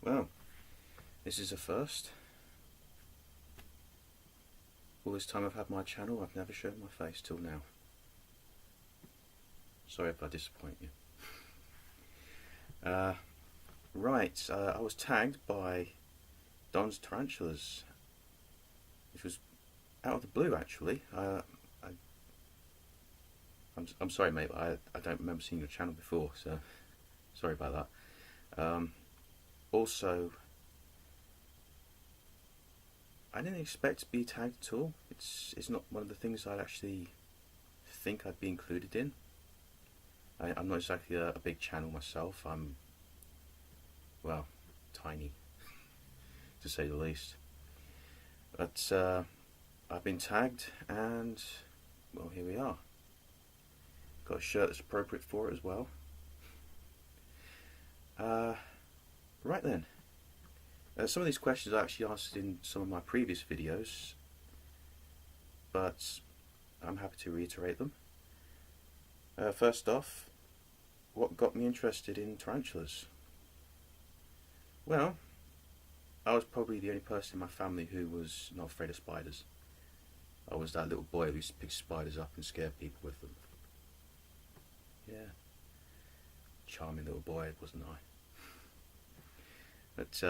Well, this is a first. All this time I've had my channel, I've never shown my face till now. Sorry if I disappoint you. Right, I was tagged by Don's Tarantulas, which was out of the blue actually. I'm sorry mate, but I don't remember seeing your channel before, so sorry about that. Also, I didn't expect to be tagged at all. It's not one of the things I'd actually think I'd be included in. I'm not exactly a big channel myself. I'm, well, tiny, to say the least. But I've been tagged, and well, here we are. Got a shirt that's appropriate for it as well. Right then. Some of these questions I actually asked in some of my previous videos, but I'm happy to reiterate them. First off, what got me interested in tarantulas? Well, I was probably the only person in my family who was not afraid of spiders. I was that little boy who used to pick spiders up and scare people with them. Yeah, charming little boy, wasn't I? But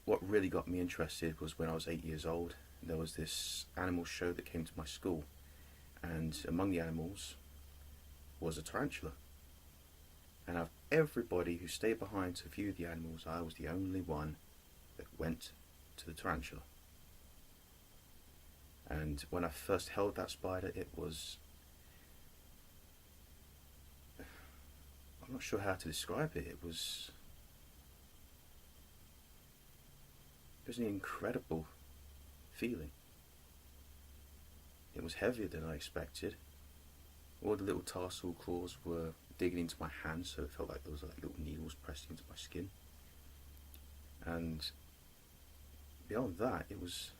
what really got me interested was when I was 8 years old. There was this animal show that came to my school, and among the animals was a tarantula. And out of everybody who stayed behind to view the animals, I was the only one that went to the tarantula. And when I first held that spider, it was, I'm not sure how to describe it. It was an incredible feeling. It was heavier than I expected. All the little tarsal claws were digging into my hand, so it felt like there was like little needles pressed into my skin. And beyond that, it was,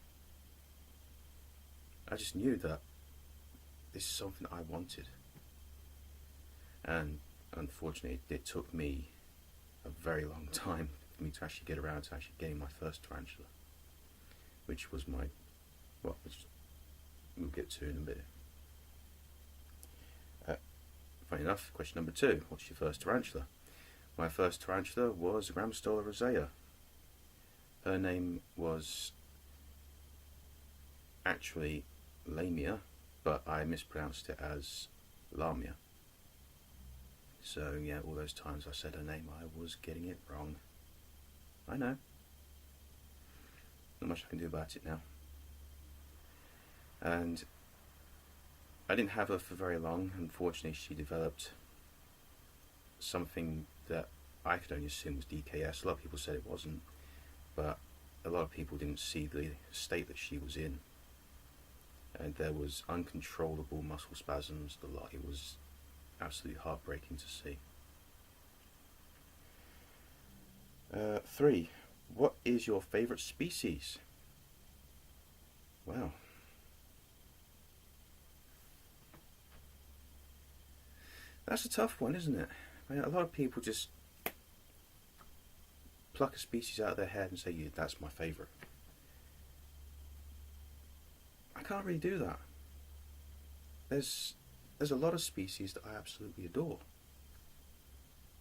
I just knew that this is something I wanted. And unfortunately, it took me a very long time for me to actually get around to actually getting my first tarantula, which was my, well, which we'll get to in a bit. Funny enough, question number 2, what's your first tarantula? My first tarantula was a Gramstola rosea. Her name was actually Lamia, but I mispronounced it as Lamia. So yeah, all those times I said her name, I was getting it wrong. I know. Not much I can do about it now. And I didn't have her for very long. Unfortunately, she developed something that I could only assume was DKS. A lot of people said it wasn't, but a lot of people didn't see the state that she was in. And there was uncontrollable muscle spasms, the lot. It was absolutely heartbreaking to see. 3. What is your favourite species? Wow. That's a tough one, isn't it? I mean, a lot of people just pluck a species out of their head and say, yeah, that's my favourite. I can't really do that. There's a lot of species that I absolutely adore.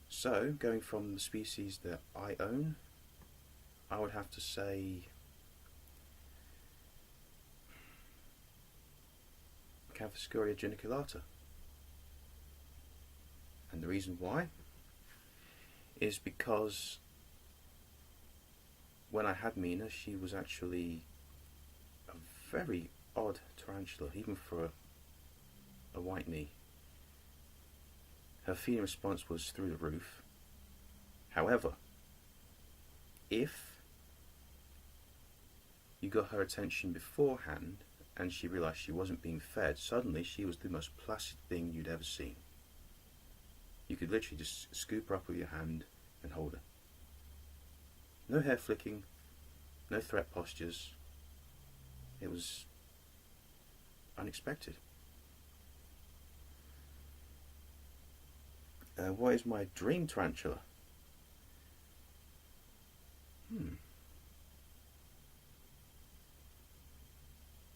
So, going from the species that I own, I would have to say Canthoscurria geniculata. And the reason why is because when I had Mina, she was actually a very odd tarantula, even for a white knee. Her feeding response was through the roof. However, if you got her attention beforehand and she realised she wasn't being fed, suddenly she was the most placid thing you'd ever seen. You could literally just scoop her up with your hand and hold her. No hair flicking, no threat postures. It was unexpected. What is my dream tarantula?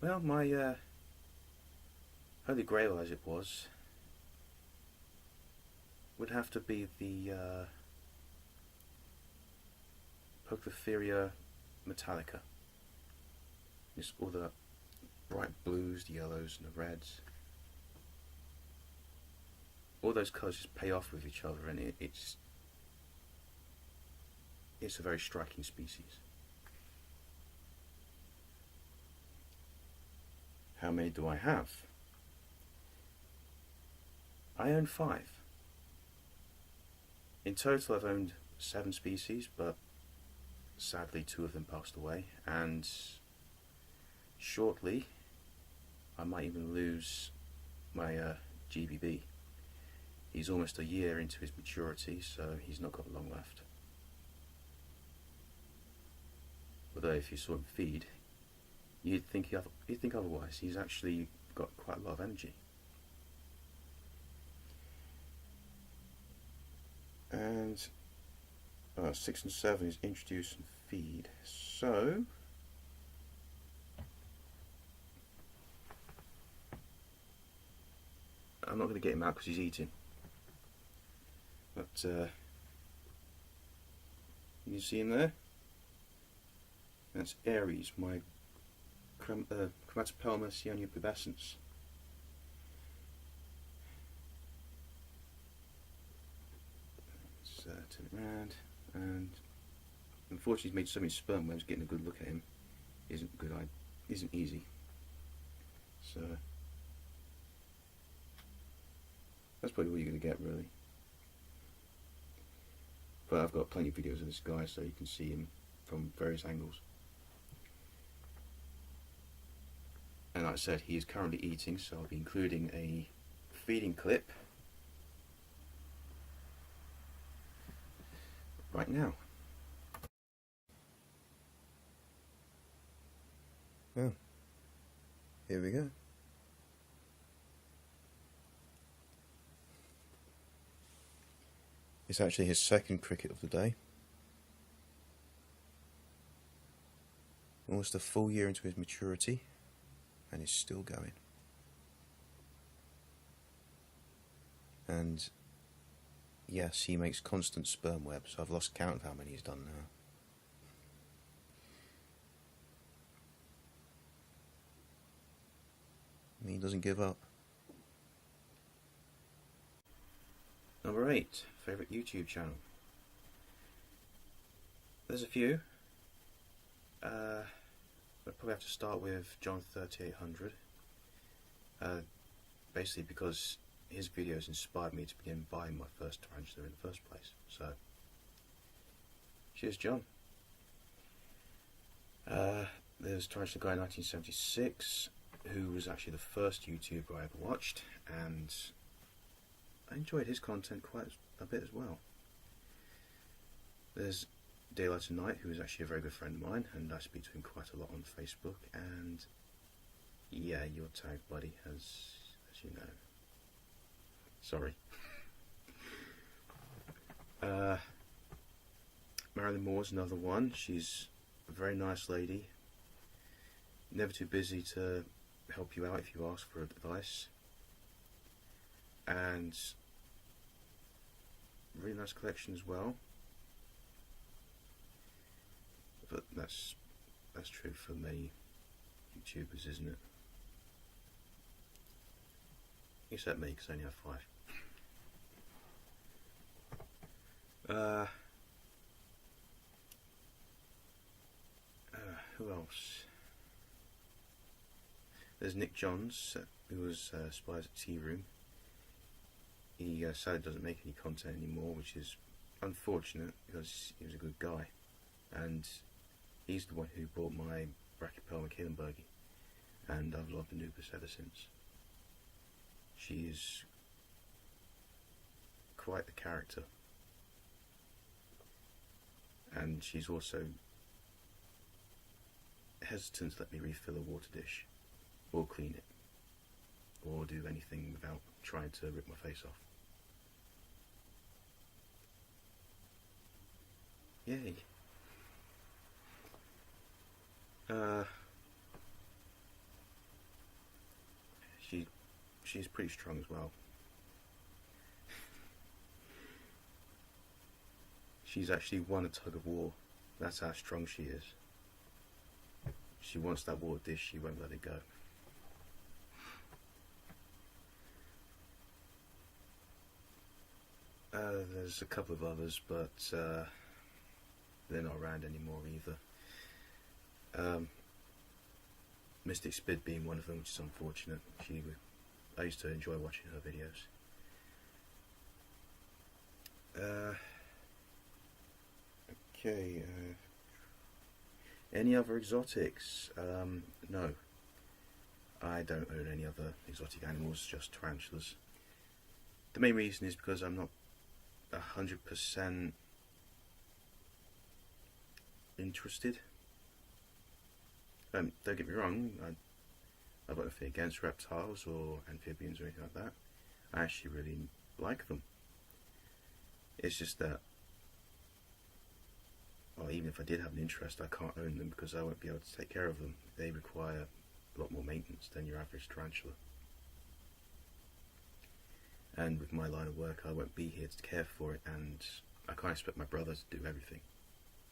Well, my holy grail, as it was, would have to be the Pocotheria metallica. It's all the bright blues, the yellows and the reds. All those colours just pay off with each other, and it's a very striking species. How many do I have? I own 5. In total I've owned 7 species, but sadly 2 of them passed away, and shortly I might even lose my GBB. He's almost a year into his maturity, so he's not got long left. Although if you saw him feed, you'd think otherwise. He's actually got quite a lot of energy. And 6 and 7 is introduce and feed. So I'm not going to get him out because he's eating. But you see him there? That's Aries, my Chromatopelma cyanopubescens. Let's turn it around, and unfortunately he's made so many sperm webs. Getting a good look at him isn't easy. So that's probably what you're going to get, really. But I've got plenty of videos of this guy, so you can see him from various angles. And like I said, he is currently eating, so I'll be including a feeding clip right now. Well, here we go. It's actually his second cricket of the day. Almost a full year into his maturity, and he's still going. And yes, he makes constant sperm webs. I've lost count of how many he's done now. And he doesn't give up. Number 8, favourite YouTube channel. There's a few. I'd probably have to start with John 3800. Basically because his videos inspired me to begin buying my first tarantula in the first place. So, cheers, John. There's Tarantula Guy 1976, who was actually the first YouTuber I ever watched, and I enjoyed his content quite a bit as well. There's Daylitor Knight, who is actually a very good friend of mine, and I speak to him quite a lot on Facebook, and yeah, your tag buddy, as you know. Sorry. Marilyn Moore's another one. She's a very nice lady, never too busy to help you out if you ask for advice, and really nice collection as well. But that's true for many YouTubers, isn't it? Except me, because I only have 5. Who else? There's Nick Johns, who was Spies at Tea Room. He sadly doesn't make any content anymore, which is unfortunate because he was a good guy, and he's the one who bought my Brachypelma Kalenbergi, and I've loved Anubis ever since. She is quite the character, and she's also hesitant to let me refill a water dish, or clean it, or do anything without trying to rip my face off. Yay! Uh, she's pretty strong as well. She's actually won a tug of war. That's how strong she is. She wants that water dish, she won't let it go. There's a couple of others, but they're not around anymore either. Mystic Spid being one of them, which is unfortunate. I used to enjoy watching her videos. Okay. Any other exotics? No. I don't own any other exotic animals, just tarantulas. The main reason is because I'm not 100% interested. Don't get me wrong, I've got nothing against reptiles or amphibians or anything like that. I actually really like them. It's just that, well, even if I did have an interest, I can't own them because I won't be able to take care of them. They require a lot more maintenance than your average tarantula. And with my line of work, I won't be here to care for it, and I can't expect my brother to do everything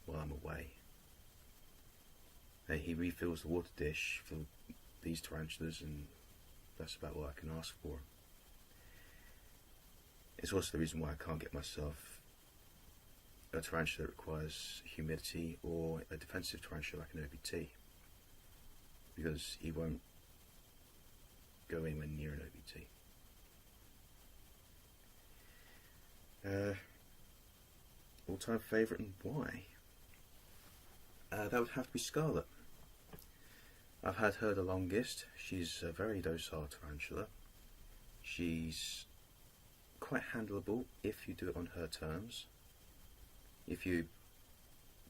while I'm away. He refills the water dish for these tarantulas, and that's about all I can ask for. It's also the reason why I can't get myself a tarantula that requires humidity, or a defensive tarantula like an OBT, because he won't go anywhere near an OBT. All-time favourite and why? That would have to be Scarlet. I've had her the longest. She's a very docile tarantula. She's quite handleable if you do it on her terms. If you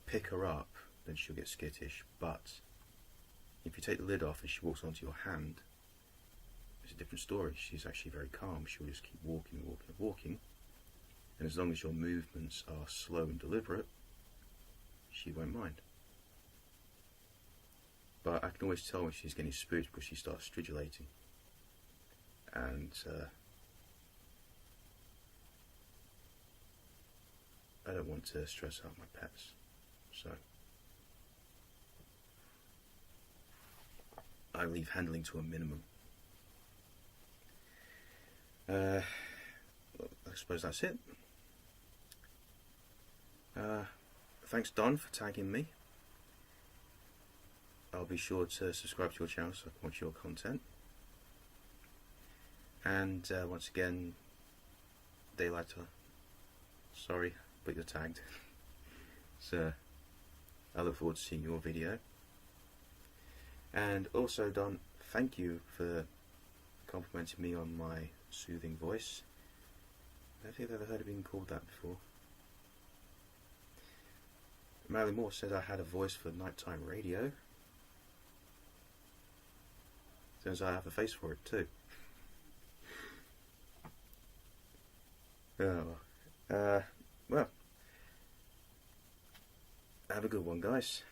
pick her up, then she'll get skittish, but if you take the lid off and she walks onto your hand, it's a different story. She's actually very calm. She'll just keep walking, walking, walking, and as long as your movements are slow and deliberate, she won't mind. But I can always tell when she's getting spooked because she starts stridulating, and I don't want to stress out my pets, so I leave handling to a minimum. I suppose that's it. Thanks Don for tagging me. I'll be sure to subscribe to your channel so I can watch your content. And once again, Daylitor, sorry, but you're tagged. So I look forward to seeing your video. And also Don, thank you for complimenting me on my soothing voice. I don't think I've ever heard it being called that before. Marilyn Moore said I had a voice for nighttime radio. Turns out I have a face for it too. Well, have a good one, guys.